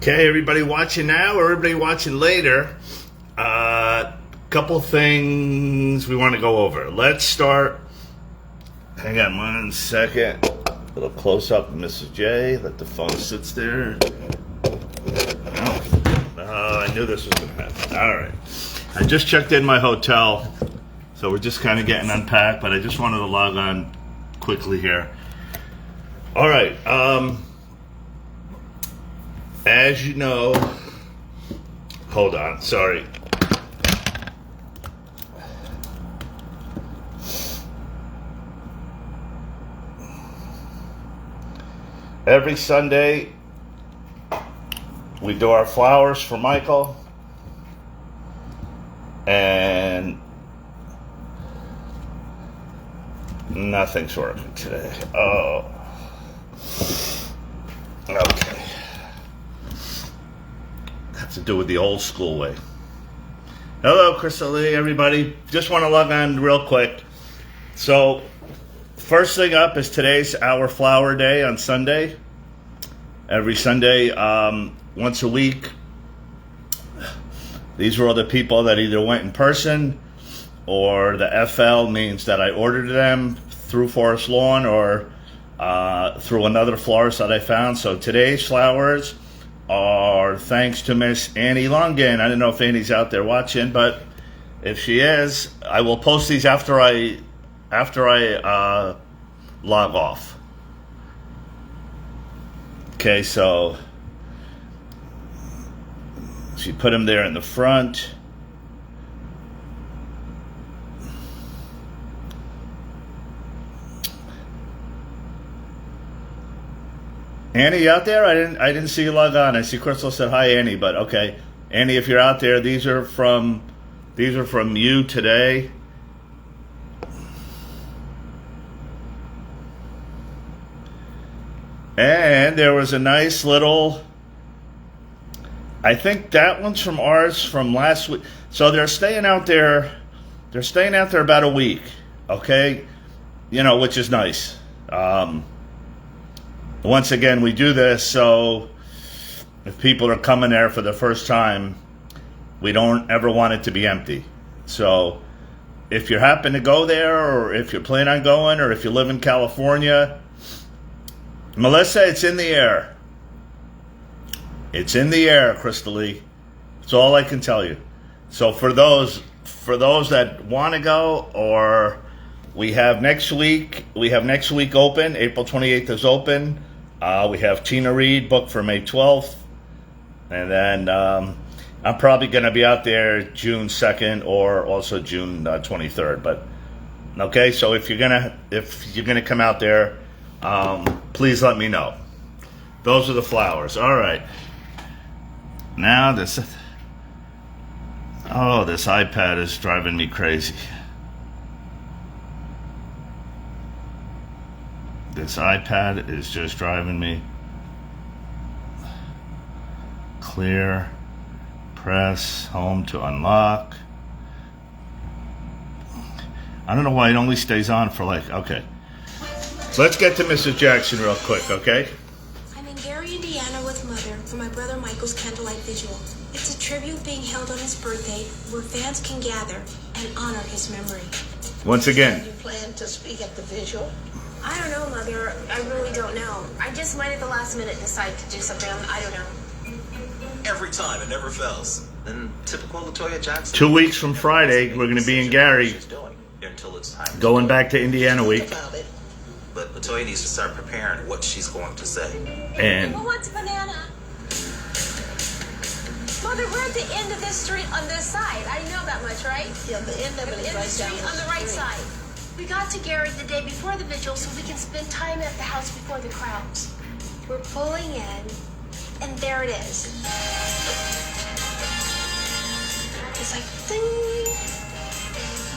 Okay, everybody watching now or everybody watching later, couple things we want to go over. Let's start. Hang on 1 second. A little close up of Mrs. J. Let the phone sit there. Oh, I knew this was going to happen. All right. I just checked in my hotel, so we're just kind of getting unpacked, but I just wanted to log on quickly here. All right. As you know, hold on, sorry. Every Sunday, we do our flowers for Michael, and nothing's working today. Oh, okay. To do with the old school way. Hello, Crystal Lee, everybody. Just want to log on real quick. So, first thing up is today's our flower day on Sunday. Every Sunday, once a week. These were all the people that either went in person or the FL means that I ordered them through Forest Lawn or through another florist that I found. So today's flowers are thanks to Miss Annie Longan. I don't know if Annie's out there watching, but if she is, I will post these after I log off. Okay, so she put them there in the front. Annie, you out there? I didn't see you log on. I see Crystal said hi, Annie, but okay. Annie, if you're out there, these are from you today. And there was a nice little, I think that one's from ours from last week. So they're staying out there about a week, okay? You know, which is nice. Once again, we do this so if people are coming there for the first time, we don't ever want it to be empty. So if you happen to go there, or if you plan on going, or if you live in California, Melissa, it's in the air. It's in the air, Crystal Lee. That's all I can tell you. So for those that want to go, or we have next week open. April 28th is open. We have Tina Reed booked for May 12th. And then I'm probably going to be out there June 2nd or also June 23rd. But okay, so if you're gonna come out there, please let me know. Those are the flowers. All right. Now this iPad is driving me crazy. This iPad is just driving me. Clear. Press. Home to unlock. I don't know why it only stays on for okay. Let's get to Mrs. Jackson real quick, okay? I'm in Gary, Indiana with Mother for my brother Michael's candlelight vigil. It's a tribute being held on his birthday where fans can gather and honor his memory. Once again. Do you plan to speak at the vigil? I don't know, Mother. I really don't know. I just might at the last minute decide to do something. I don't know. Every time, it never fails. Then typical Latoya Jackson. 2 weeks from Friday, we're going to be in Gary. Until it's time. Going back to Indiana week. But Latoya needs to start preparing what she's going to say. And Who wants a banana? Mother, we're at the end of this street on this side. I know that much, right? Yeah, the end of it is right down on the right side. We got to Gary the day before the vigil so we can spend time at the house before the crowds. We're pulling in, and there it is. It's like, ding.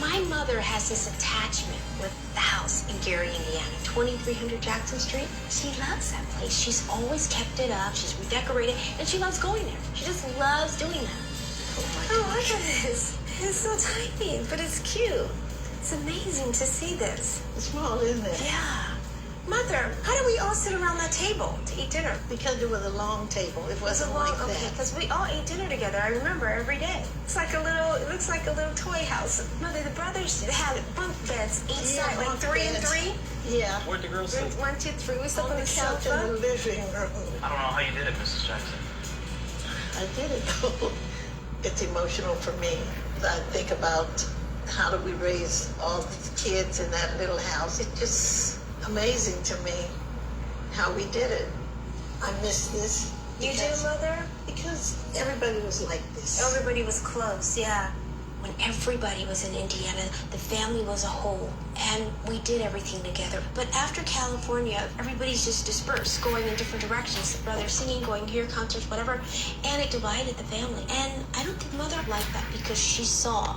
My mother has this attachment with the house in Gary, Indiana, 2300 Jackson Street. She loves that place. She's always kept it up. She's redecorated, and she loves going there. She just loves doing that. Oh, look at this. It's so tiny, but it's cute. It's amazing to see this. It's small, isn't it? Yeah. Mother, how do we all sit around that table to eat dinner? Because it was a long table. It wasn't like Okay, that. because we all ate dinner together. I remember every day. It looks like a little toy house. Mother, the brothers had bunk beds each side, like bunk 3 and beds. 3. Yeah. Where'd the girls sleep? 1, 2, 3. We slept On on the the couch in the sofa. living room. I don't know how you did it, Mrs. Jackson. I did it though. It's emotional for me. I think about how do we raise all these kids in that little house. It's just amazing to me how we did it. I miss this. You do, Mother? Because everybody was like this. Everybody was close, yeah. When everybody was in Indiana, the family was a whole, and we did everything together. But after California, everybody's just dispersed, going in different directions. Brothers singing, going here, concerts, whatever, and it divided the family. And I don't think Mother liked that because she saw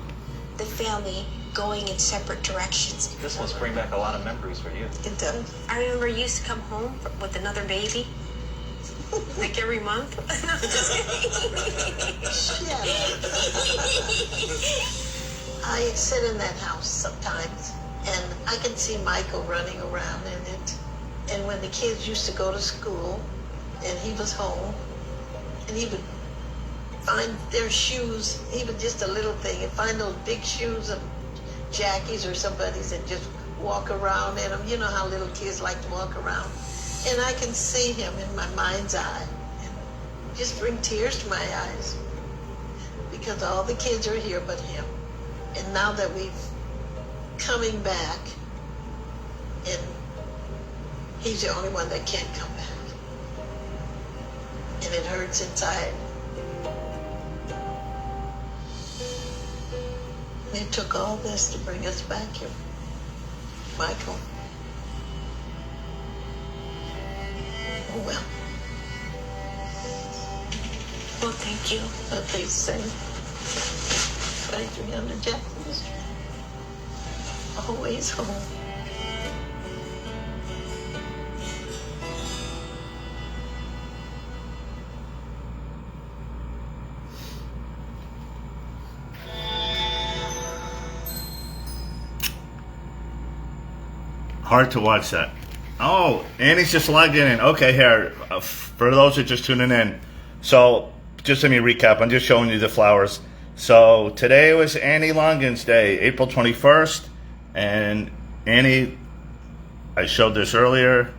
the family going in separate directions. This must bring back a lot of memories for you. It does. I remember you used to come home with another baby, like every month. No, I'm just kidding. Shut up. I sit in that house sometimes, and I can see Michael running around in it. And when the kids used to go to school, and he was home, and he would find their shoes, even just a little thing, and find those big shoes of Jackie's or somebody's and just walk around in them. You know how little kids like to walk around. And I can see him in my mind's eye and just bring tears to my eyes because all the kids are here but him. And now that we've coming back, and he's the only one that can't come back. And it hurts inside. It took all this to bring us back here, Michael. Oh well. Well, thank you. But they say 2300 Jackson Street. Always home. Hard to watch that. Oh, Annie's just logging in. Okay, here. For those that are just tuning in. So, just let me recap. I'm just showing you the flowers. So, today was Annie Longin's Day, April 21st. And Annie, I showed this earlier.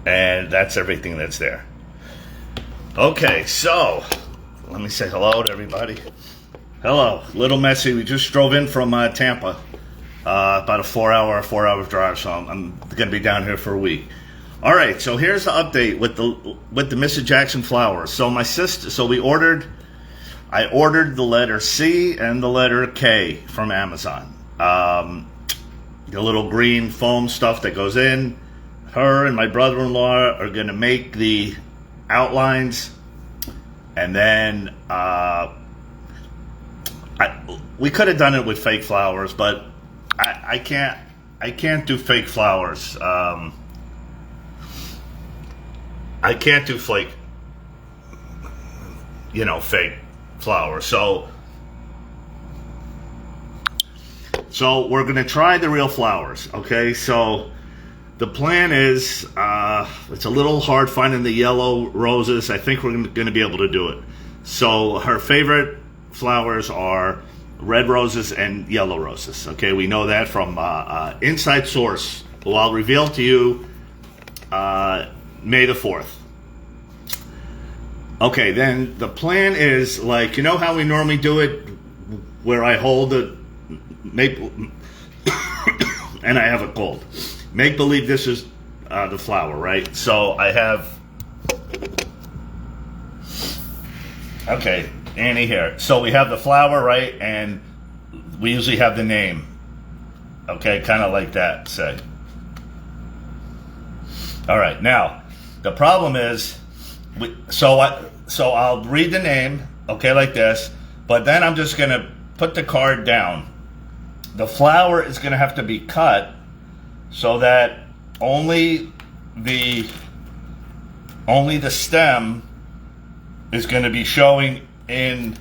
And that's everything that's there. Okay, so let me say hello to everybody. Hello, little messy. We just drove in from Tampa, about a 4 hour drive. So I'm going to be down here for a week. All right, so here's the update with the Mrs. Jackson flowers. So my sister, I ordered the letter C and the letter K from Amazon. The little green foam stuff that goes in. Her and my brother-in-law are going to make the outlines, and then we could have done it with fake flowers, but I can't do fake flowers. I can't do fake flowers. So we're going to try the real flowers. Okay, so. The plan is, it's a little hard finding the yellow roses. I think we're going to be able to do it. So her favorite flowers are red roses and yellow roses. Okay, we know that from inside source, who I'll reveal to you May the 4th. Okay, then the plan is like, you know how we normally do it, where I hold the maple, and I have a cold. Make believe this is the flower, right? So I have, okay, Annie here. So we have the flower, right? And we usually have the name. Okay, kind of like that, say. All right, now, the problem is, so I'll read the name, okay, like this, but then I'm just going to put the card down. The flower is going to have to be cut so that only the stem is going to be showing in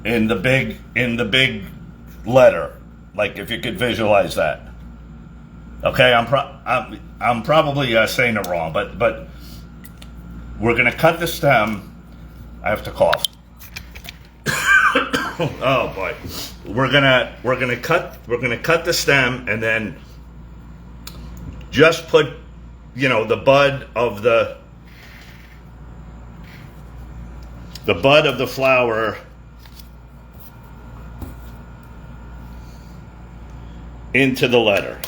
the big letter. Like if you could visualize that. Okay, I'm probably saying it wrong, but we're going to cut the stem. I have to cough. Oh boy, we're gonna cut the stem and then just put, the bud of the flower into the letter.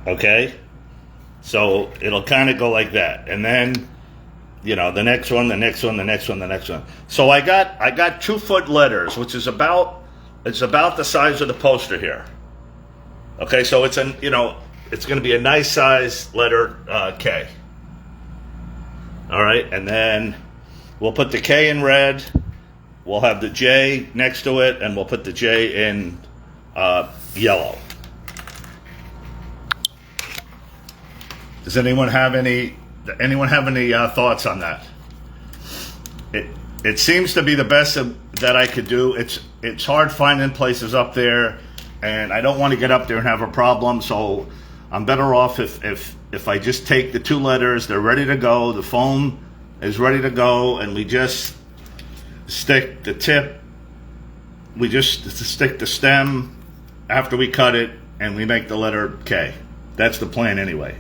Okay, so it'll kind of go like that, and then. The next one, the next one, the next one, the next one. So I got 2-foot letters, which is about the size of the poster here. Okay, so it's going to be a nice size letter K. All right, and then we'll put the K in red. We'll have the J next to it, and we'll put the J in yellow. Does anyone have any thoughts on that? It seems to be the best that I could do. It's hard finding places up there, and I don't want to get up there and have a problem. So I'm better off if I just take the 2 letters. They're ready to go. The foam is ready to go, and we just stick the tip. We just stick the stem after we cut it, and we make the letter K. That's the plan anyway.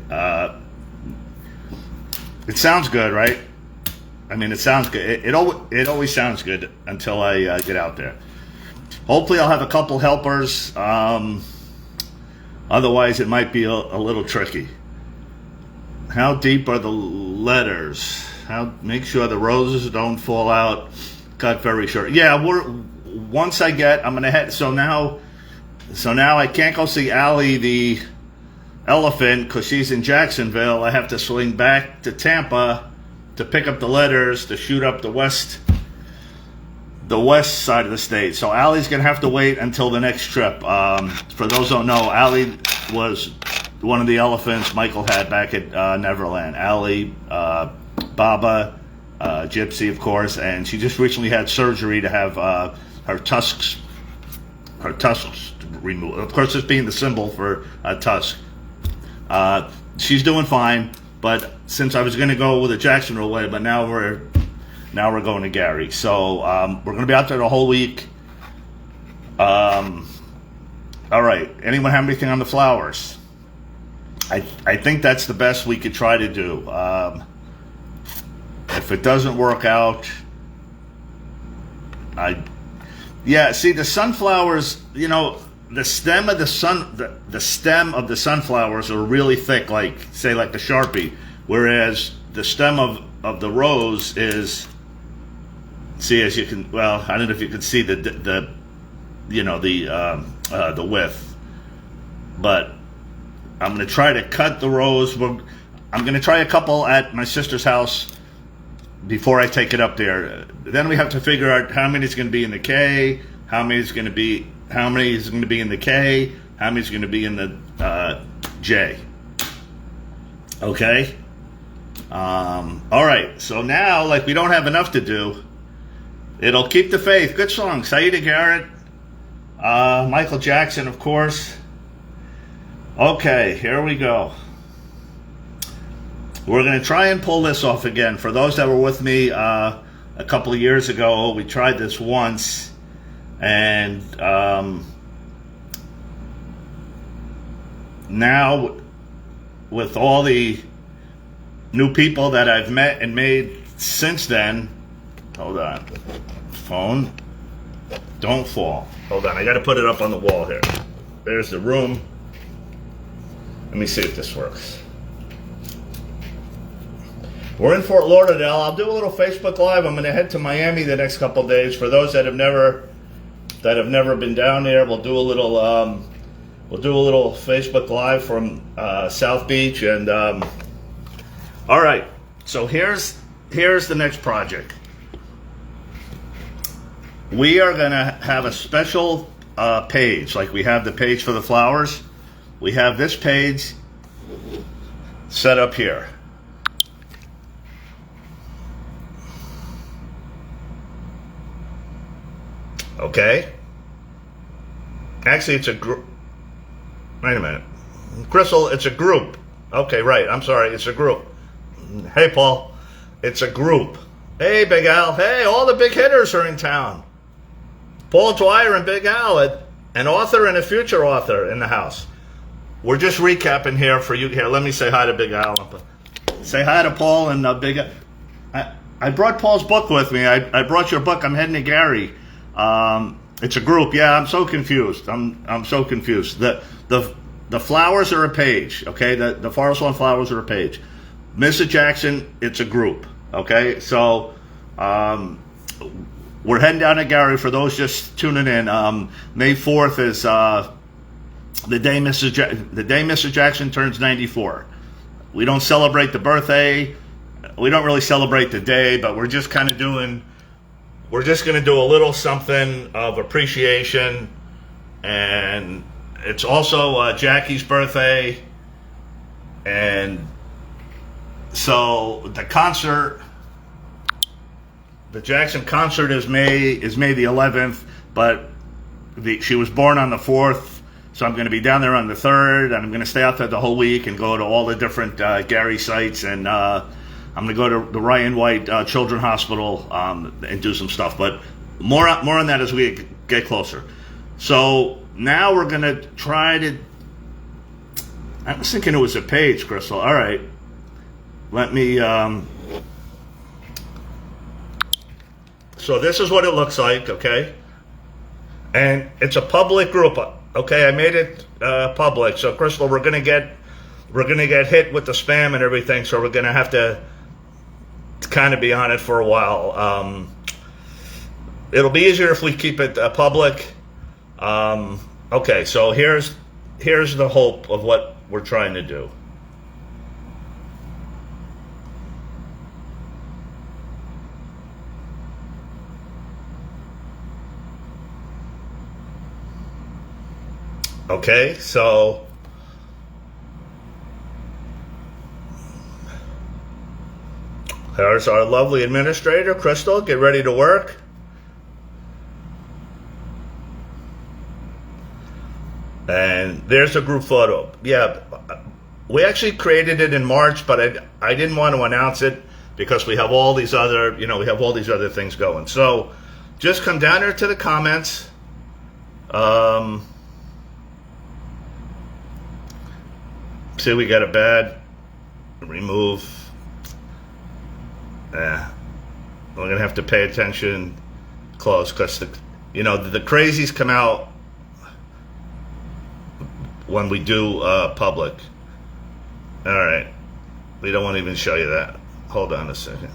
It sounds good, right? I mean, it sounds good. It always sounds good until I get out there. Hopefully, I'll have a couple helpers. Otherwise, it might be a little tricky. How deep are the letters? Make sure the roses don't fall out. Cut very short. Yeah, I'm gonna head. So now I can't go see Allie the elephant because she's in Jacksonville. I have to swing back to Tampa to pick up the letters to shoot up the west side of the state. So Allie's gonna have to wait until the next trip. For those who don't know, Allie was one of the elephants Michael had back at Neverland. Allie, Baba, Gypsy, of course, and she just recently had surgery to have her tusks removed. Of course, this being the symbol for tusk. She's doing fine, but since I was going to go with a Jacksonville way, but now we're going to Gary. So we're going to be out there the whole week. All right. Anyone have anything on the flowers? I think that's the best we could try to do. If it doesn't work out, see the sunflowers. The stem of the sunflowers are really thick, like the Sharpie, whereas the stem of the rose is, as you can, I don't know if you can see the width, but I'm going to try to cut the rose. I'm going to try a couple at my sister's house before I take it up there. Then we have to figure out how many is going to be in the K, how many is going to be in the K, how many is going to be in the J. Okay? All right. So now, we don't have enough to do. It'll Keep the Faith. Good song. Saida Garrett. Michael Jackson, of course. Okay, here we go. We're going to try and pull this off again. For those that were with me a couple of years ago, we tried this once. And now, with all the new people that I've met and made since then, hold on, phone, don't fall. Hold on, I got to put it up on the wall here. There's the room. Let me see if this works. We're in Fort Lauderdale. I'll do a little Facebook Live. I'm going to head to Miami the next couple of days. For those that have never been down there, we'll do a little Facebook Live from South Beach, and All right. So here's the next project. We are going to have a special page, like we have the page for the flowers. We have this page set up here. Okay. Actually, it's a group. Wait a minute. Crystal, it's a group. Okay, right. I'm sorry. It's a group. Hey, Paul. It's a group. Hey, Big Al. Hey, all the big hitters are in town. Paul Dwyer and Big Al, an author and a future author in the house. We're just recapping here for you. Here, let me say hi to Big Al. Say hi to Paul and Big Al. I brought Paul's book with me. I brought your book. I'm heading to Gary. It's a group. Yeah, I'm so confused. I'm so confused. The flowers are a page. Okay, the Forest Lawn flowers are a page. Mrs. Jackson, it's a group. Okay, so we're heading down to Gary. For those just tuning in, May 4th is the day Mrs. Jackson turns 94. We don't celebrate the birthday. We don't really celebrate the day, but we're just kind of doing. We're just going to do a little something of appreciation, and it's also Jackie's birthday, and so the concert, the Jackson concert is May the 11th, but she was born on the 4th, so I'm going to be down there on the 3rd, and I'm going to stay out there the whole week and go to all the different Gary sites, and I'm going to go to the Ryan White Children's Hospital and do some stuff. But more on that as we get closer. So now we're going to try to... I was thinking it was a page, Crystal. All right. Let me... So this is what it looks like, okay? And it's a public group. Okay, I made it public. So, Crystal, we're going to get hit with the spam and everything, so we're going to have to kind of be on it for a while. It'll be easier if we keep it public. Okay, so here's the hope of what we're trying to do. Okay, so there's our lovely administrator, Crystal. Get ready to work. And there's a group photo. Yeah, we actually created it in March, but I didn't want to announce it because we have all these other, we have all these other things going. So just come down here to the comments. See, we got a bad remove. We're gonna have to pay attention close because the crazies come out when we do public. All right, we don't want to even show you that. Hold on a second.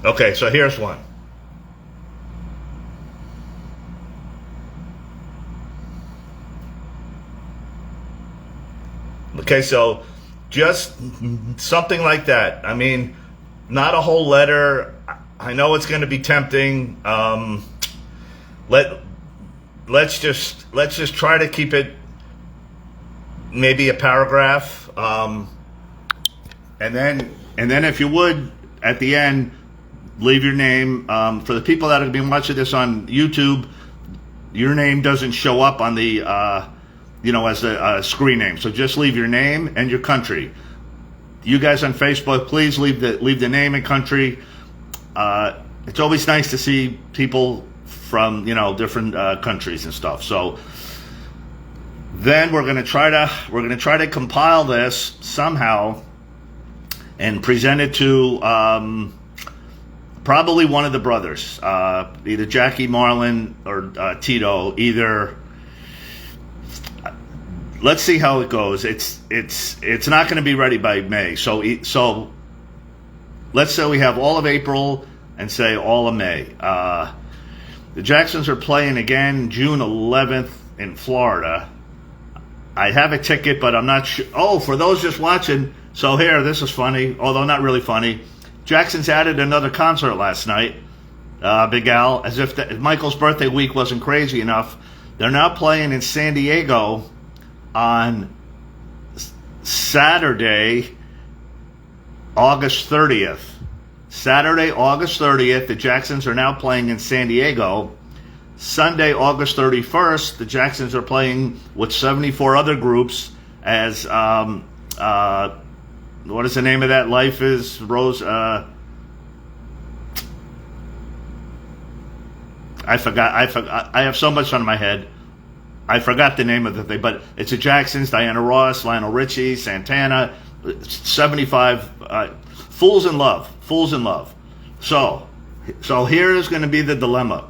Okay, so here's one. Okay, so just something like that. I mean, not a whole letter. I know it's going to be tempting. Let's just try to keep it maybe a paragraph, and then if you would at the end leave your name. For the people that are going to be watching this on YouTube, your name doesn't show up on the as a screen name. So just leave your name and your country. You guys on Facebook, please leave the name and country. It's always nice to see people from different countries and stuff. So then we're gonna try to compile this somehow and present it to probably one of the brothers, either Jackie, Marlon, or Tito. Either. Let's see how it goes. It's not going to be ready by May. So let's say we have all of April and say all of May. The Jacksons are playing again June 11th in Florida. I have a ticket, but I'm not sure. Oh, for those just watching, so here, this is funny, although not really funny. Jackson's added another concert last night, Big Al, as if Michael's birthday week wasn't crazy enough. They're now playing in San Diego on Saturday, August 30th. Saturday, August 30th, the Jacksons are now playing in San Diego. Sunday, August 31st, the Jacksons are playing with 74 other groups as, what is the name of that? Life is Rose, I forgot. I have so much on my head. I forgot the name of the thing, but it's the Jacksons, Diana Ross, Lionel Richie, Santana, 75, Fools in Love. So here is going to be the dilemma.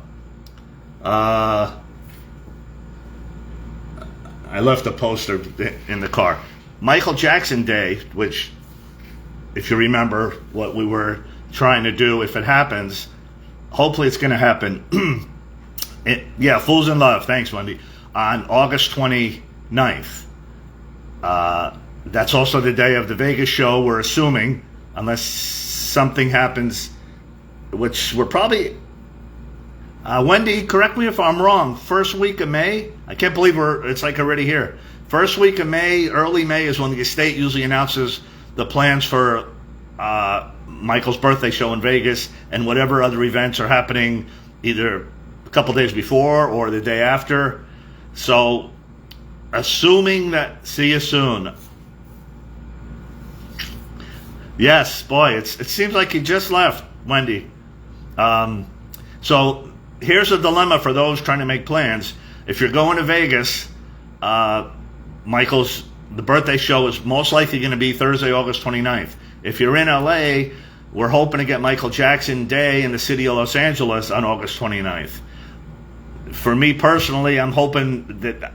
I left a poster in the car. Michael Jackson Day, which, if you remember what we were trying to do, if it happens, hopefully it's going to happen. Fools in Love. Thanks, Wendy. On August 29th. That's also the day of the Vegas show, we're assuming, unless something happens, which we're probably... Wendy, correct me if I'm wrong. First week of May? I can't believe it's like already here. First week of May, early May, is when the estate usually announces the plans for Michael's birthday show in Vegas and whatever other events are happening either a couple days before or the day after. So, assuming that, see you soon. Yes, boy, it seems like he just left, Wendy. So, here's a dilemma for those trying to make plans. If you're going to Vegas, the birthday show is most likely going to be Thursday, August 29th. If you're in LA, we're hoping to get Michael Jackson Day in the city of Los Angeles on August 29th. For me personally, I'm hoping that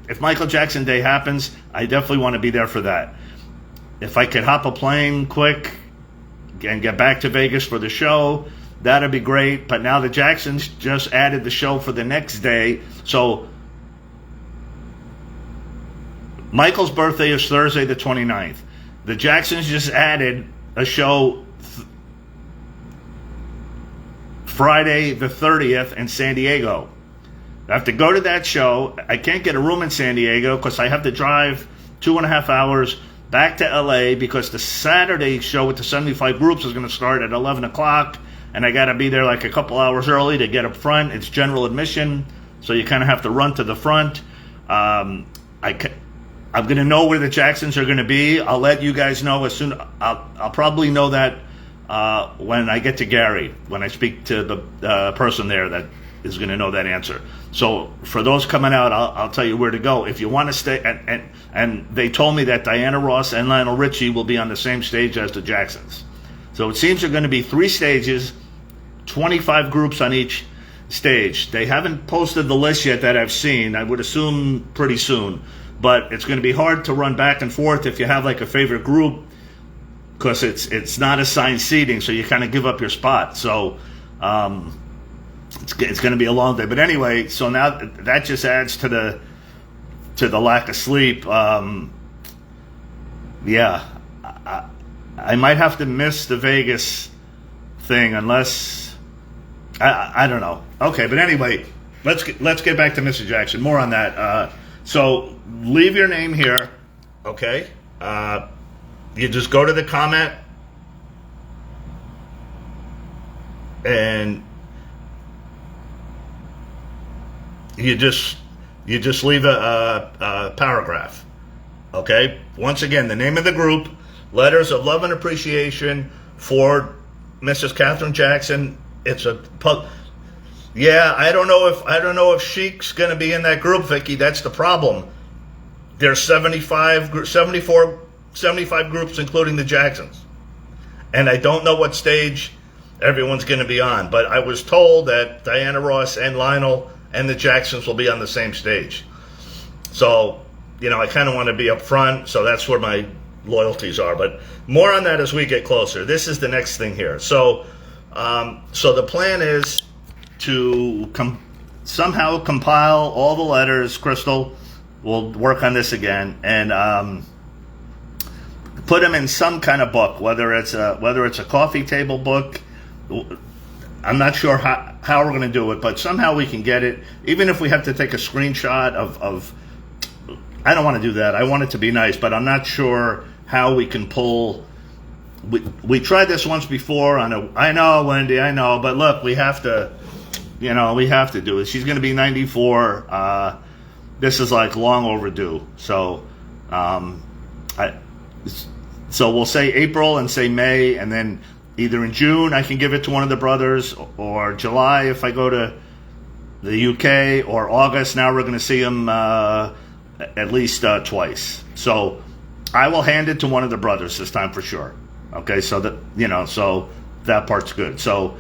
if Michael Jackson Day happens, I definitely want to be there for that. If I could hop a plane quick and get back to Vegas for the show, that'd be great. But now the Jacksons just added the show for the next day. So Michael's birthday is Thursday the 29th. The Jacksons just added a show Friday the 30th in San Diego. I have to go to that show. I can't get a room in San Diego because I have to drive 2.5 hours back to LA because the Saturday show with the 75 groups is going to start at 11 o'clock. And I got to be there like a couple hours early to get up front. It's general admission, so you kind of have to run to the front. I'm going to know where the Jacksons are going to be. I'll let you guys know as soon. I'll probably know that when I get to Gary, when I speak to the person there that is going to know that answer. So for those coming out, I'll tell you where to go. If you want to stay, and they told me that Diana Ross and Lionel Richie will be on the same stage as the Jacksons. So it seems there are going to be 3 stages, 25 groups on each stage. They haven't posted the list yet that I've seen. I would assume pretty soon. But it's going to be hard to run back and forth if you have like a favorite group because it's not assigned seating, so you kind of give up your spot. So it's going to be a long day. But anyway, so now that just adds to the lack of sleep. I might have to miss the Vegas thing unless I don't know. Okay, but anyway, let's get back to Mr. Jackson. More on that. So leave your name here, okay? You just go to the comment and you just leave a paragraph, okay? Once again, the name of the group, letters of love and appreciation for Mrs. Katherine Jackson. It's a yeah. I don't know if Chic's gonna be in that group, Vicky. That's the problem. There's 75 groups, 75 groups, including the Jacksons, and I don't know what stage everyone's gonna be on. But I was told that Diana Ross and Lionel and the Jacksons will be on the same stage. So, I kind of want to be up front. So that's where my loyalties are. But more on that as we get closer. This is the next thing here. So the plan is to somehow compile all the letters, Crystal, we'll work on this again and put them in some kind of book, whether it's a coffee table book. I'm not sure how we're going to do it, but somehow we can get it. Even if we have to take a screenshot of I don't want to do that. I want it to be nice, but I'm not sure how we can pull. We tried this once before I know, Wendy, I know, but look, we have to do it. She's going to be 94. This is like long overdue. So, so we'll say April and say May, and then either in June I can give it to one of the brothers, or July if I go to the UK, or August. Now we're going to see them at least twice. So I will hand it to one of the brothers this time for sure. Okay, so so that part's good. So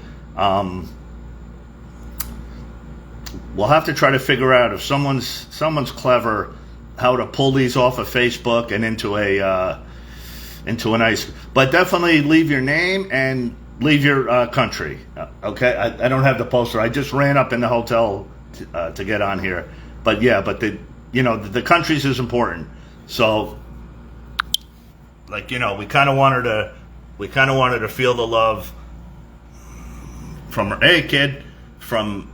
we'll have to try to figure out if someone's clever how to pull these off of Facebook and into a nice. But definitely leave your name and leave your country. Okay, I don't have the poster. I just ran up in the hotel to get on here. But yeah, but the countries is important. So we kind of wanted to feel the love from her. Hey kid, from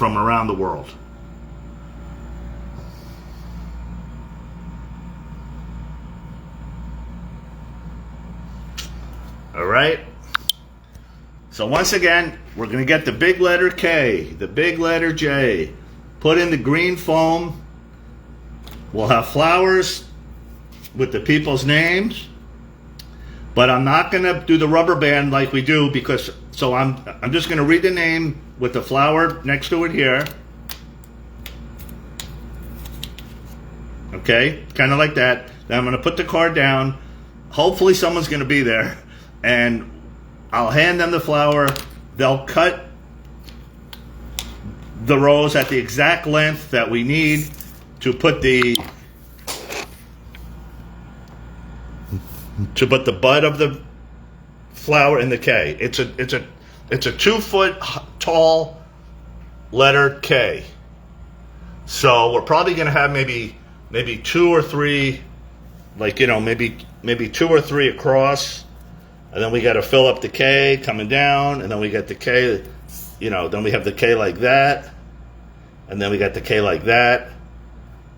around the world. All right. So once again, we're going to get the big letter K, the big letter J, put in the green foam. We'll have flowers with the people's names, but I'm not going to do the rubber band like we do so I'm just going to read the name with the flower next to it here. Okay, kind of like that. Then I'm going to put the card down. Hopefully someone's going to be there, and I'll hand them the flower. They'll cut the rose at the exact length that we need to put the bud of the flower in the K. It's a 2 foot tall letter K. So we're probably going to have maybe 2 or 3, maybe 2 or 3 across, and then we got to fill up the K coming down, and then we get the K, then we have the K like that, and then we got the K like that,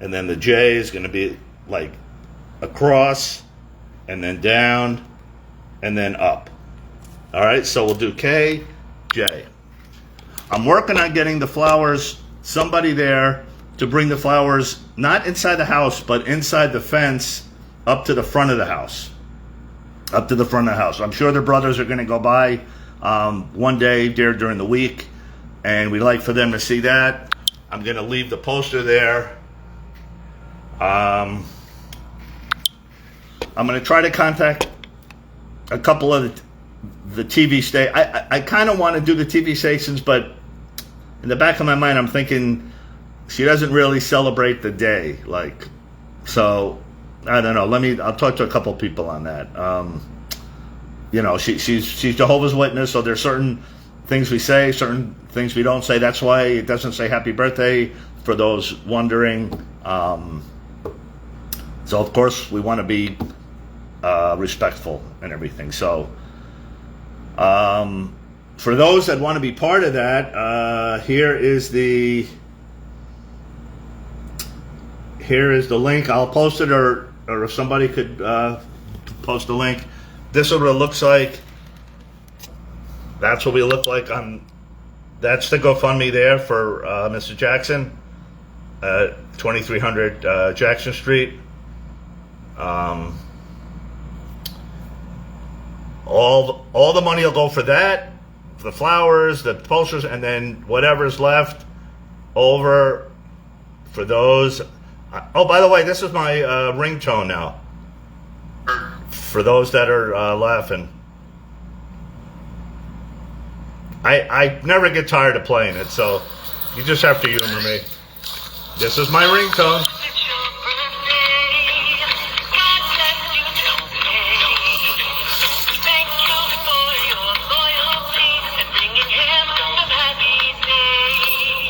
and then the J is going to be like across, and then down, and then up. All right, so we'll do K, J. I'm working on getting the flowers, somebody there to bring the flowers, not inside the house, but inside the fence up to the front of the house. Up to the front of the house. I'm sure the brothers are going to go by one day there during the week, and we'd like for them to see that. I'm going to leave the poster there. I'm going to try to contact a couple of the TV stations. I kind of want to do the TV stations, but in the back of my mind, I'm thinking she doesn't really celebrate the day. So I don't know. I'll talk to a couple people on that. She's Jehovah's Witness, so there's certain things we say, certain things we don't say. That's why it doesn't say happy birthday, for those wondering. So of course we want to be respectful and everything. So for those that want to be part of that, here is the link. I'll post it, or if somebody could post a link. This is what it looks like. That's what we look like that's the GoFundMe there for Mr. Jackson, 2300 Jackson Street. All the money will go for that, the flowers, the posters, and then whatever's left over for those. Oh, by the way, this is my ringtone now. For those that are laughing, I never get tired of playing it, so you just have to humor me. This is my ringtone.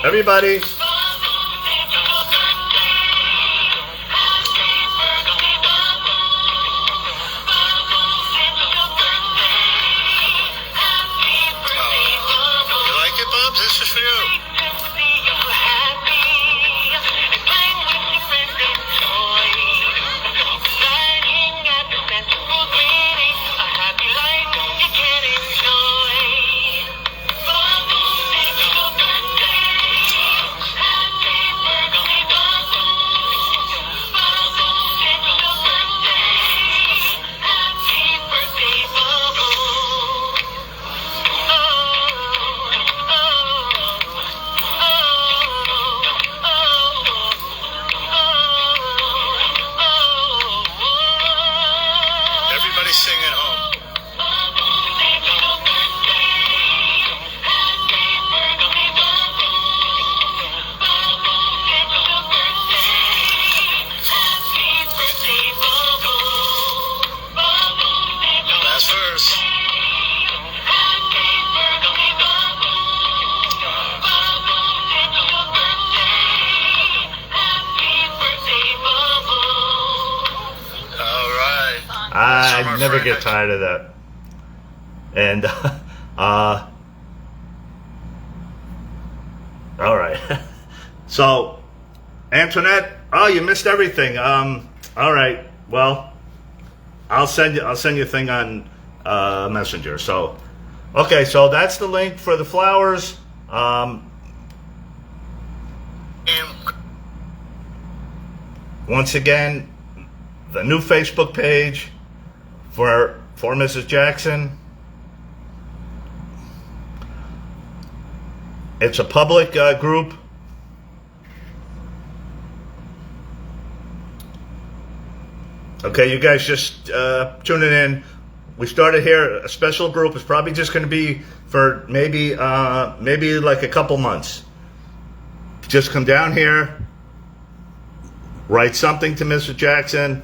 Everybody. never get tired of that. And all right. So, Antoinette, oh, you missed everything. All right. Well, I'll send you a thing on Messenger. So, okay. So that's the link for the flowers. Once again, the new Facebook page for Mrs. Jackson. It's a public group. Okay, you guys just tuning in. We started here. A special group is probably just going to be for maybe like a couple months. Just come down here, write something to Mrs. Jackson.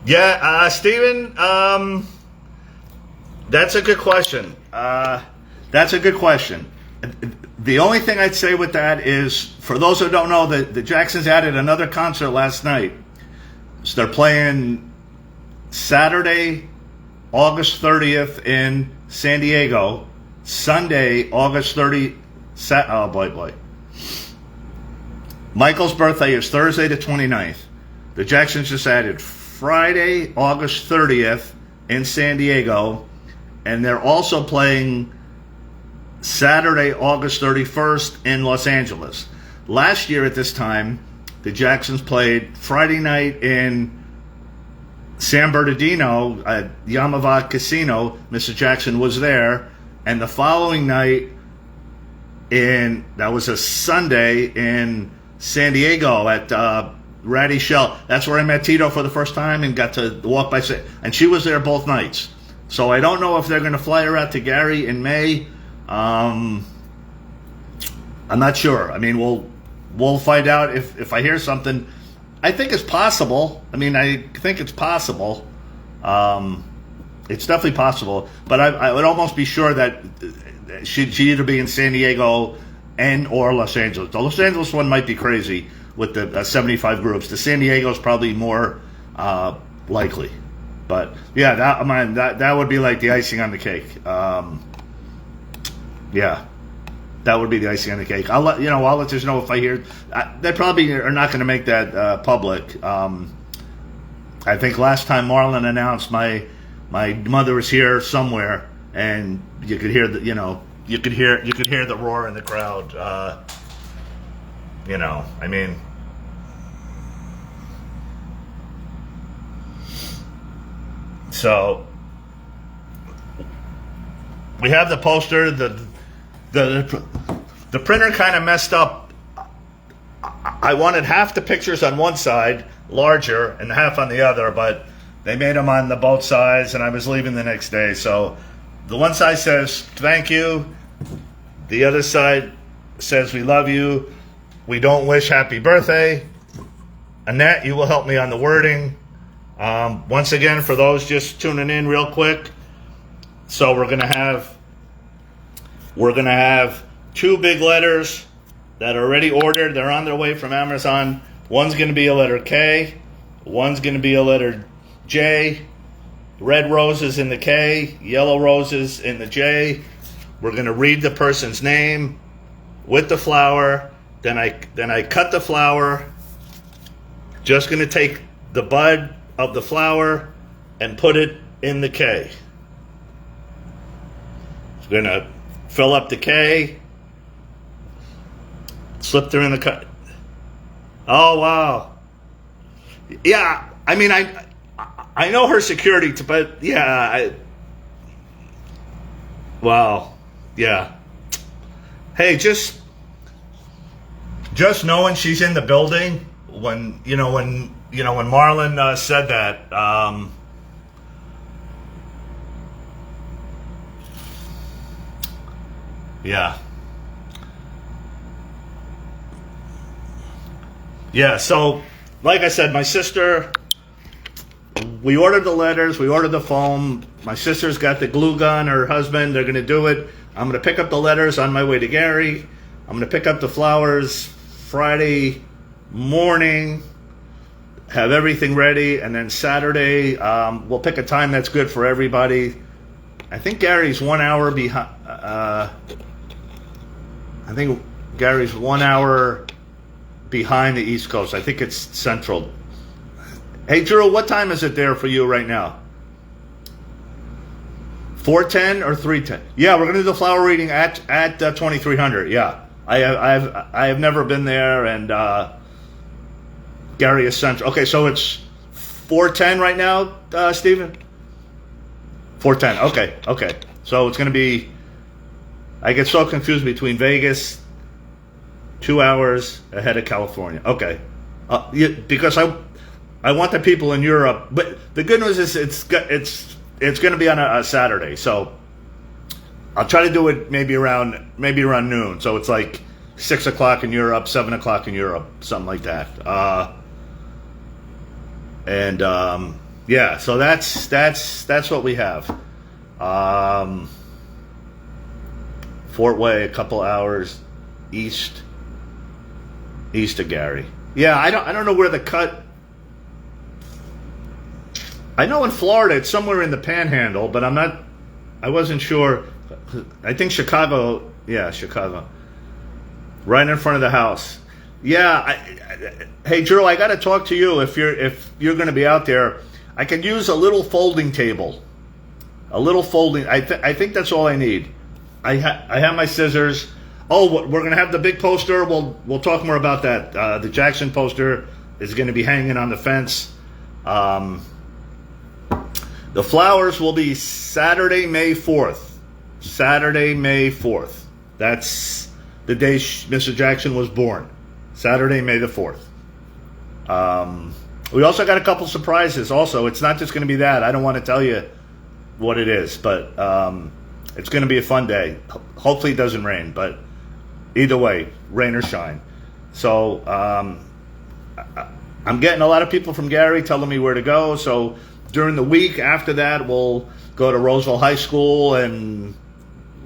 Yeah, Stephen, that's a good question. That's a good question. The only thing I'd say with that is, for those who don't know, the Jacksons added another concert last night. So they're playing Saturday, August 30th in San Diego. Sunday, August 30th. Oh, boy. Michael's birthday is Thursday the 29th. The Jacksons just added Friday, August 30th in San Diego, and they're also playing Saturday, August 31st in Los Angeles. Last year at this time, the Jacksons played Friday night in San Bernardino at Yamava Casino. Mr. Jackson was there, and the following night that was a Sunday in San Diego at Ratty Shell. That's where I met Tito for the first time and got to walk by. And she was there both nights. So I don't know if they're going to fly her out to Gary in May. I'm not sure. I mean, we'll find out if I hear something. I think it's possible. I think it's possible. It's definitely possible. But I would almost be sure that she'd either be in San Diego and or Los Angeles. The Los Angeles one might be crazy with the 75 groups. The San Diego is probably more likely. But yeah, that would be like the icing on the cake. Yeah, that would be the icing on the cake. I'll let you know if I hear. They probably are not going to make that public. I think last time Marlon announced, my mother was here somewhere, and you could hear you could hear the roar in the crowd. So we have the poster. The printer kind of messed up. I wanted half the pictures on one side, larger, and half on the other, but they made them on the both sides, and I was leaving the next day. So the one side says, thank you. The other side says, we love you. We don't wish happy birthday. Annette, you will help me on the wording. Once again, for those just tuning in real quick, so we're gonna have two big letters that are already ordered. They're on their way from Amazon. One's gonna be a letter K, one's gonna be a letter J. Red roses in the K, yellow roses in the J. We're gonna read the person's name with the flower. Then I cut the flower. Just gonna take the bud of the flower and put it in the K. We're gonna fill up the K, slip her in the cut. Oh wow! Yeah, I know her security, but yeah, wow, yeah. Hey, just knowing she's in the building when Marlon said that. Yeah. Yeah, so like I said, my sister we ordered the letters, we ordered the foam. My sister's got the glue gun, her husband, they're going to do it. I'm going to pick up the letters on my way to Gary. I'm going to pick up the flowers Friday morning, have everything ready, and then Saturday we'll pick a time that's good for everybody. I think Gary's 1 hour behind. I think Gary's 1 hour behind the East Coast. I think it's Central. Hey, Drew, what time is it there for you right now? 4:10 or 3:10? Yeah, we're gonna do the flower reading at 2300. Yeah, I have never been there, and Gary is Central. Okay, so it's 4:10 right now, Stephen. 4:10. Okay. So it's gonna be. I get so confused between Vegas, 2 hours ahead of California. Okay, because I want the people in Europe, but the good news is it's going to be on a Saturday, so I'll try to do it maybe around noon. So it's like 6 o'clock in Europe, 7 o'clock in Europe, something like that. Yeah, so that's what we have. Fort Way, a couple hours east of Gary. Yeah, I don't know where the cut. I know in Florida it's somewhere in the Panhandle, but I wasn't sure. I think Chicago. Yeah, Chicago. Right in front of the house. Yeah. Hey, Drew, I got to talk to you if you're going to be out there. I could use a little folding table. A little folding. I think that's all I need. I have my scissors. Oh, we're going to have the big poster. We'll talk more about that. The Jackson poster is going to be hanging on the fence. The flowers will be Saturday, May 4th. Saturday, May 4th. That's the day Mr. Jackson was born. Saturday, May the 4th. We also got a couple surprises also. It's not just going to be that. I don't want to tell you what it is, but it's going to be a fun day. Hopefully it doesn't rain, but either way, rain or shine. So I'm getting a lot of people from Gary telling me where to go. So during the week after that, we'll go to Roseville High School and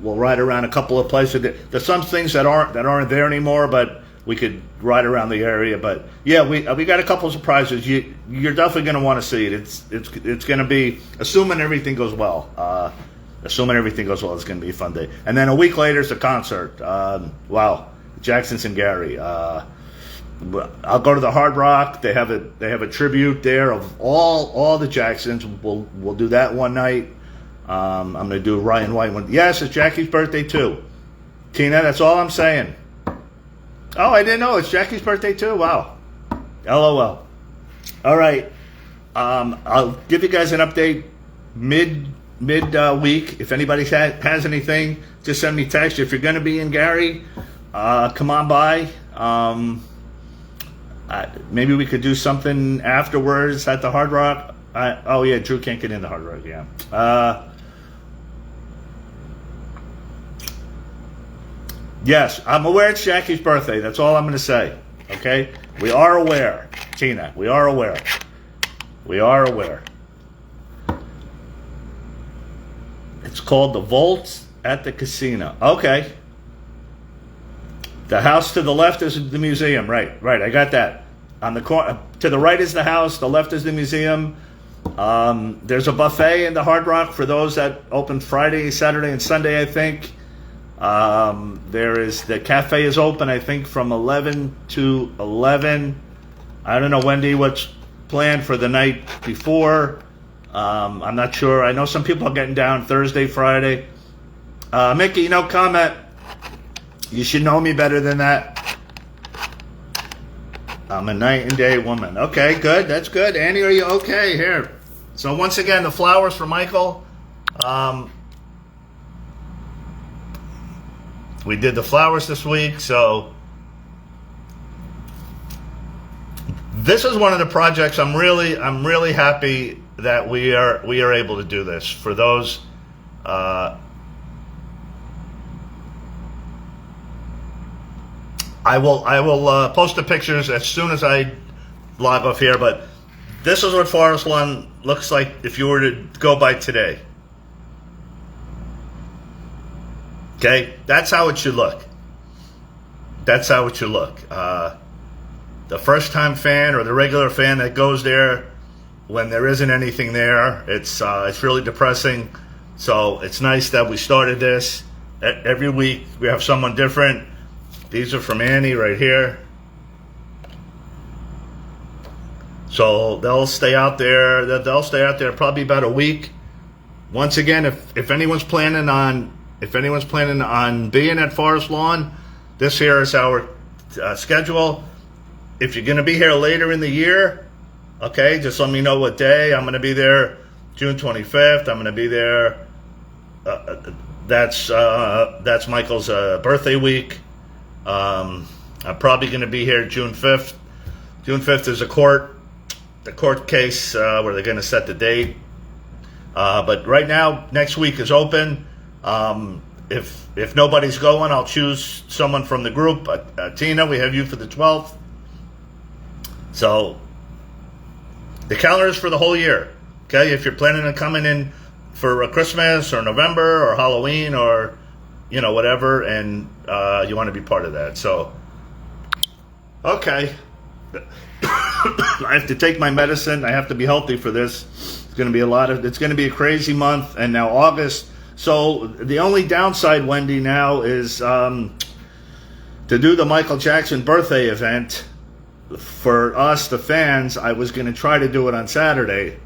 we'll ride around a couple of places. There's some things that aren't there anymore, but we could ride around the area. But yeah, we got a couple of surprises. You're definitely going to want to see it. It's going to be, assuming everything goes well. Assuming everything goes well, it's going to be a fun day. And then a week later, it's a concert. Wow, Jackson's and Gary. I'll go to the Hard Rock. They have a tribute there of all the Jacksons. We'll do that one night. I'm going to do Ryan White one. Yes, it's Jackie's birthday too. Tina, that's all I'm saying. Oh, I didn't know it's Jackie's birthday too. Wow. LOL. All right. I'll give you guys an update mid week. If anybody has anything, just send me text. If you're going to be in Gary, come on by. Maybe we could do something afterwards at the Hard Rock. Oh yeah, Drew can't get in the Hard Rock. Yeah. Yes, I'm aware it's Jackie's birthday. That's all I'm going to say. Okay? We are aware, Tina. We are aware. We are aware. It's called the Vault at the Casino. Okay. The house to the left is the museum. Right. I got that. On the corner, to the right is the house. The left is the museum. There's a buffet in the Hard Rock for those that open Friday, Saturday, and Sunday, I think. The cafe is open, I think, from 11 to 11. I don't know, Wendy, what's planned for the night before. I'm not sure. I know some people are getting down Thursday, Friday. Mickey, no comment. You should know me better than that. I'm a night and day woman. Okay, good. That's good. Annie, are you okay? Here. So once again, the flowers for Michael. We did the flowers this week, so this is one of the projects I'm really happy that we are able to do this. For those I will post the pictures as soon as I log off here, but This is what Forest Lawn looks like if you were to go by today. Okay, that's how it should look. That's how it should look. The first-time fan or the regular fan that goes there when there isn't anything there, it's really depressing. So it's nice that we started this. Every week we have someone different. These are from Annie right here. So they'll stay out there. They'll stay out there probably about a week. Once again, if anyone's planning on being at Forest Lawn, this here is our schedule. If you're going to be here later in the year, okay, just let me know what day. I'm going to be there June 25th. I'm going to be there. That's Michael's birthday week. I'm probably going to be here June 5th. June 5th is the court case where they're going to set the date. But right now, next week is open. If nobody's going, I'll choose someone from the group. Tina, we have you for the 12th. So the calendar is for the whole year. Okay, if you're planning on coming in for Christmas or November or Halloween or whatever, and you want to be part of that. So okay. I have to take my medicine. I have to be healthy for this. It's going to be a crazy month. And now August. So the only downside, Wendy, now is to do the Michael Jackson birthday event for us, the fans. I was going to try to do it on Saturday,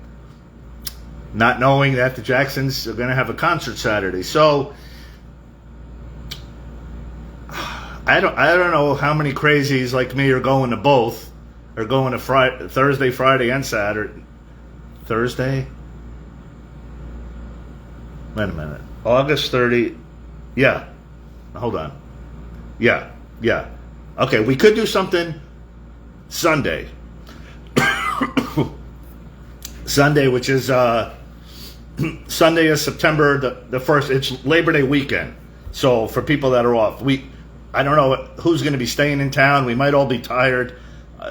not knowing that the Jacksons are going to have a concert Saturday. So I don't know how many crazies like me are going to both. Or going to Thursday, Friday, and Saturday. Thursday? Wait a minute. August 30. Yeah. Hold on. Yeah. Okay, we could do something Sunday. Sunday, which is Sunday is September the 1st. It's Labor Day weekend. So for people that are off, I don't know who's going to be staying in town. We might all be tired.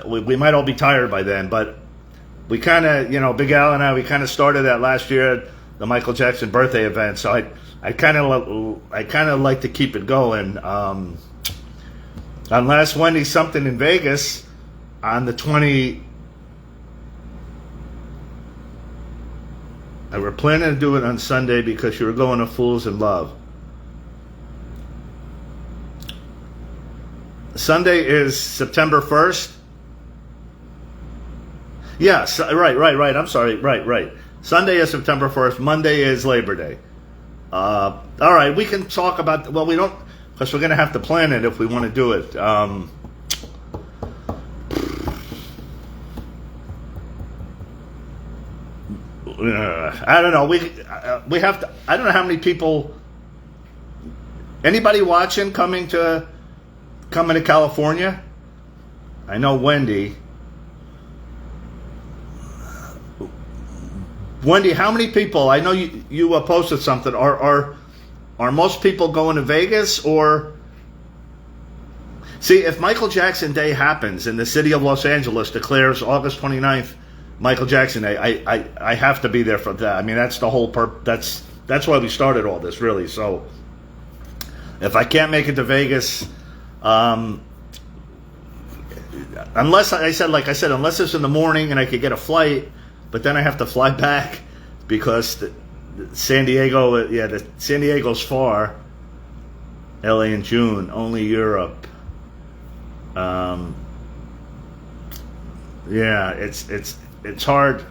We might all be tired by then, but we kind of, Big Al and I, we kind of started that last year, the Michael Jackson birthday event. So I kind of like to keep it going, unless Wendy's something in Vegas on the 20. I were planning to do it on Sunday because you were going to Fools in Love. Sunday is September 1st. Yes, right. I'm sorry. Right. Sunday is September 1st. Monday is Labor Day. All right, we can talk about... Well, we don't... Because we're going to have to plan it if we want to do it. I don't know. We have to... I don't know how many people... Anybody watching coming to California? I know Wendy... Wendy, how many people? I know you posted something. Are most people going to Vegas or? See, if Michael Jackson Day happens and the city of Los Angeles declares August 29th Michael Jackson Day, I have to be there for that. I mean, that's the whole that's why we started all this, really. So if I can't make it to Vegas, unless unless it's in the morning and I could get a flight. But then I have to fly back because San Diego's far. LA in June, only Europe. It's hard.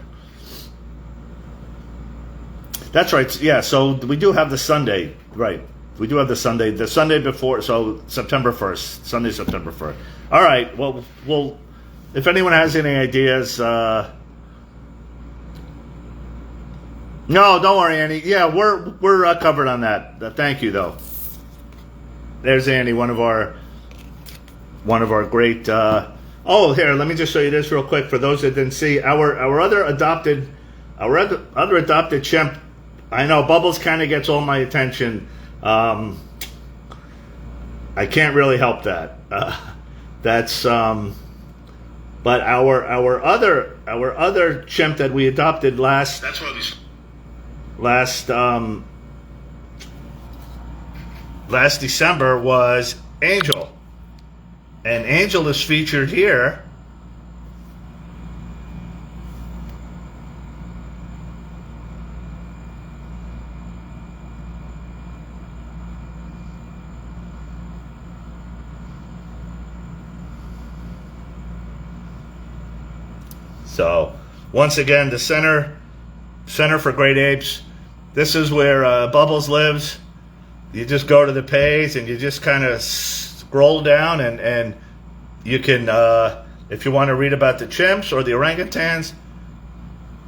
That's right. Yeah, so we do have the Sunday, right? We do have the Sunday before. So September 1st, Sunday, September 1st. All right. Well, if anyone has any ideas. No, don't worry, Annie. Yeah, we're covered on that. Thank you, though. There's Annie, one of our great. Here, let me just show you this real quick for those that didn't see. Our other adopted chimp. I know Bubbles kind of gets all my attention. I can't really help that. That's But our other chimp that we adopted last December was Angel, and Angel is featured here. So, once again, the Center for Great Apes. This is where Bubbles lives. You just go to the page and you just kind of scroll down, and you can, if you want to read about the chimps or the orangutans,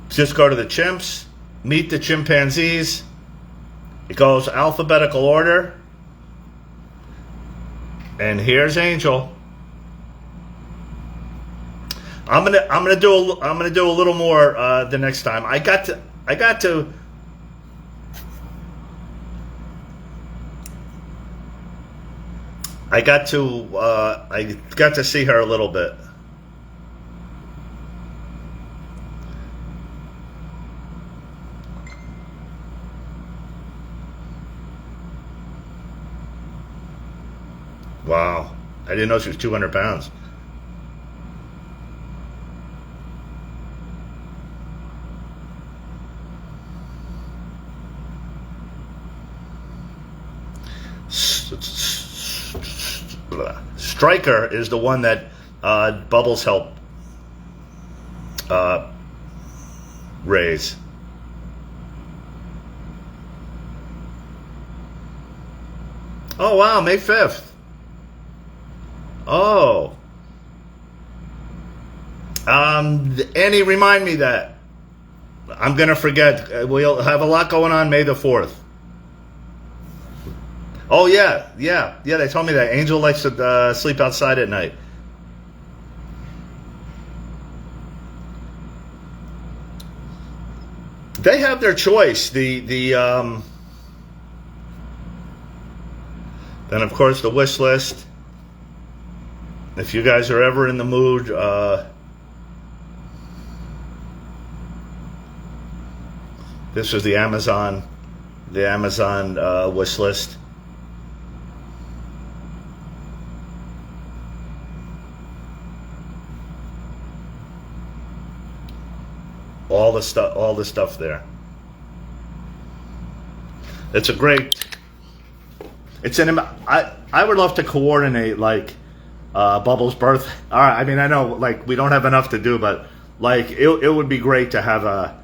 just go to the chimps, meet the chimpanzees. It goes alphabetical order. And here's Angel. I'm gonna do a little more the next time. I got to see her a little bit. Wow, I didn't know she was 200 pounds. Striker is the one that Bubbles helped raise. Oh wow, May 5th. Oh. Annie, remind me that. I'm gonna forget. We'll have a lot going on May the 4th. Oh yeah. They told me that Angel likes to sleep outside at night. They have their choice. Then of course the wish list. If you guys are ever in the mood, this is the Amazon wish list. All the stuff there. It's a great. I would love to coordinate like Bubbles' birth. All right, I mean I know like we don't have enough to do, but like it would be great to have a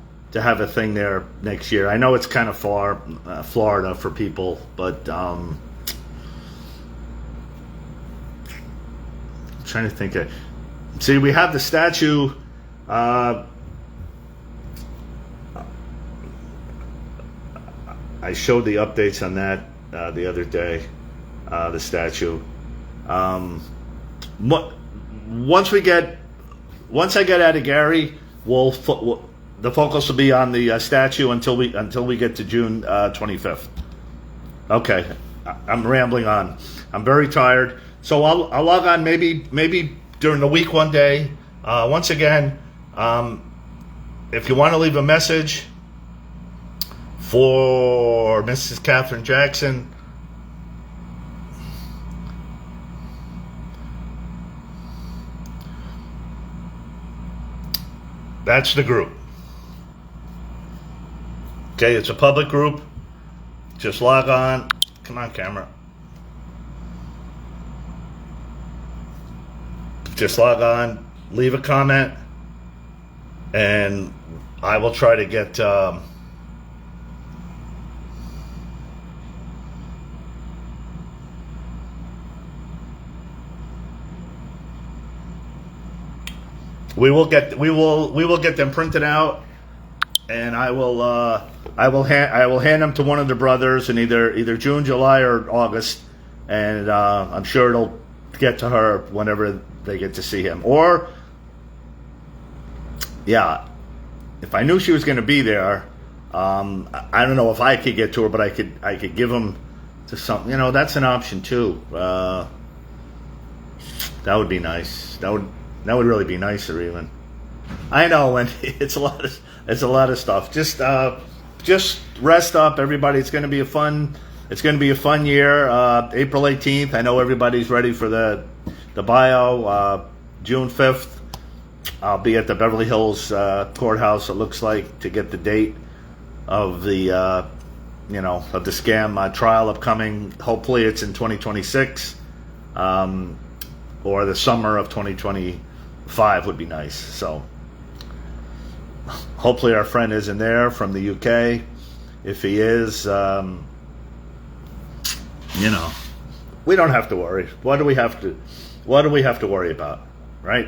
thing there next year. I know it's kind of far, Florida for people, but I'm trying to think. See, we have the statue. I showed the updates on that the other day, the statue. Once I get out of Gary, the focus will be on the statue until we get to June 25th. Okay, I'm rambling on. I'm very tired, so I'll log on maybe during the week one day. Once again, if you want to leave a message for Mrs. Katherine Jackson, that's the group. Okay, it's a public group. Just log on. Come on, camera. Just log on, leave a comment, and I will try to get we will get them printed out, and I will hand them to one of the brothers in either June, July, or August, and I'm sure it'll get to her whenever they get to see him. Or, yeah, if I knew she was going to be there, I don't know if I could get to her, but I could give them to some. That's an option too. That would be nice. That would really be nicer, even. I know, Wendy. It's a lot of stuff. Just rest up, everybody. It's going to be a fun year. April 18th. I know everybody's ready for the bio. June 5th. I'll be at the Beverly Hills courthouse. It looks like, to get the date of the of the scam trial upcoming. Hopefully, it's in 2026, or the summer of 2025 would be nice. So, hopefully, our friend isn't there from the UK. If he is, we don't have to worry. What do we have to worry about, right?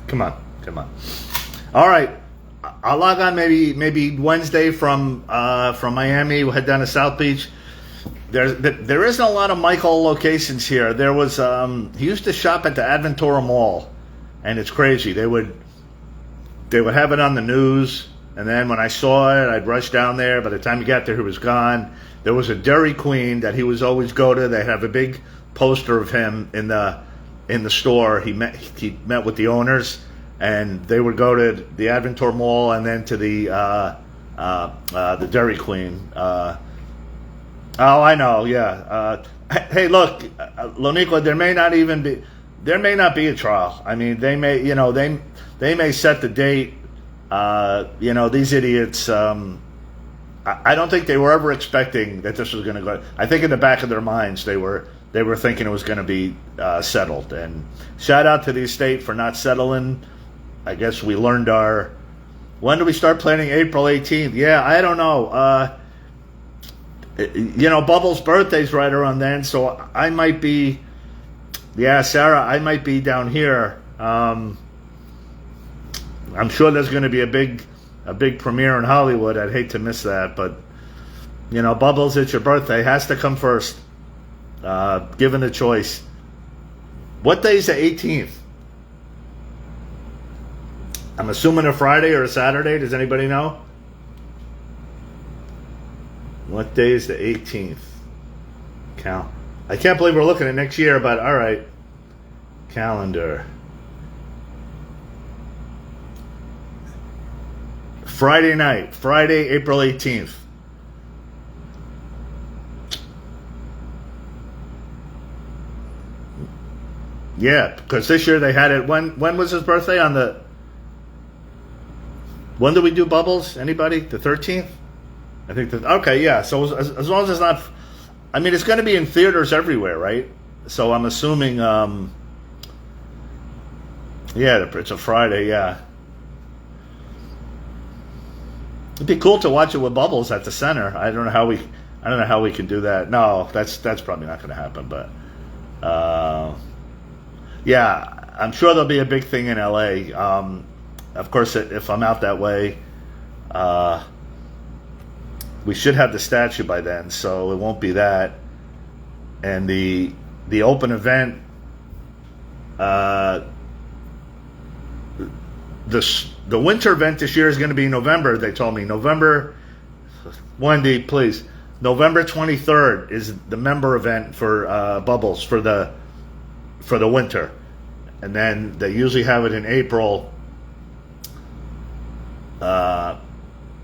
Come on. All right, I'll log on maybe Wednesday from Miami. We'll head down to South Beach. There isn't a lot of Michael locations here. There was he used to shop at the Adventura Mall, and it's crazy. They would have it on the news, and then when I saw it, I'd rush down there. By the time you got there, he was gone. There was a Dairy Queen that he was always go to. They have a big poster of him in the store. He met with the owners, and they would go to the Adventure Mall and then to the Dairy Queen. Oh, I know, yeah. Hey, look, Loniqua, there may not be a trial. I mean, they may set the date. These idiots. I don't think they were ever expecting that this was going to go. I think in the back of their minds they were thinking it was going to be settled. And shout out to the estate for not settling. I guess we learned when do we start planning? April 18th. Yeah, I don't know. Bubbles' birthday's right around then, so I might be. Yeah, Sarah, I might be down here. I'm sure there's going to be a big premiere in Hollywood. I'd hate to miss that, but Bubbles, it's your birthday. Has to come first. Given the choice. What day is the 18th? I'm assuming a Friday or a Saturday. Does anybody know? What day is the 18th? I can't believe we're looking at next year, but all right. Calendar. Friday night. Friday, April 18th. Yeah, because this year they had it. When was his birthday? When did we do Bubbles? Anybody? The 13th? I think okay, yeah. So as long as it's not, I mean, it's going to be in theaters everywhere, right? So I'm assuming, it's a Friday, yeah. It'd be cool to watch it with Bubbles at the center. I don't know how we can do that. No, that's probably not going to happen. But yeah, I'm sure there'll be a big thing in LA. Of course, if I'm out that way, we should have the statue by then, so it won't be that. And the open event, the winter event this year is going to be November. They told me November. Wendy, please. November 23rd is the member event for Bubbles for the winter, and then they usually have it in April.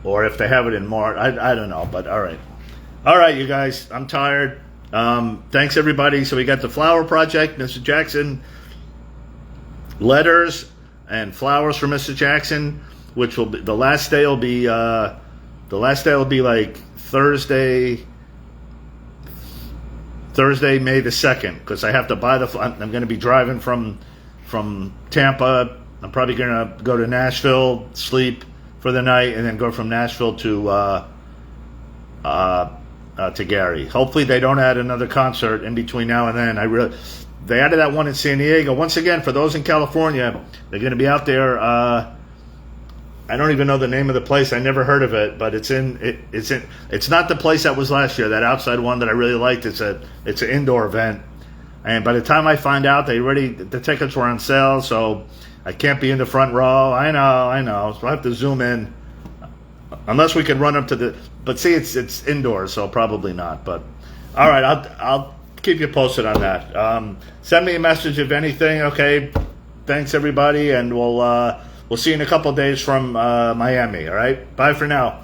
Or if they have it in March, I don't know, but all right, you guys, I'm tired. Thanks everybody. So we got the flower project, Mr. Jackson, letters and flowers for Mr. Jackson, which will be the last day will be like Thursday, May the 2nd, because I have to buy I'm going to be driving from Tampa. I'm probably going to go to Nashville, sleep for the night, and then go from Nashville to Gary. Hopefully they don't add another concert in between now and then. They added that one in San Diego. Once again, for those in California, they're going to be out there. I don't even know the name of the place. I never heard of it, but it's not the place that was last year. That outside one that I really liked. It's an indoor event, and by the time I find out, the tickets were on sale, so I can't be in the front row. I know. So I have to zoom in. Unless we can run up to but see, it's indoors, so probably not. But all right, I'll keep you posted on that. Send me a message if anything. Okay, Thanks, everybody, and we'll see you in a couple days from Miami. All right? Bye for now.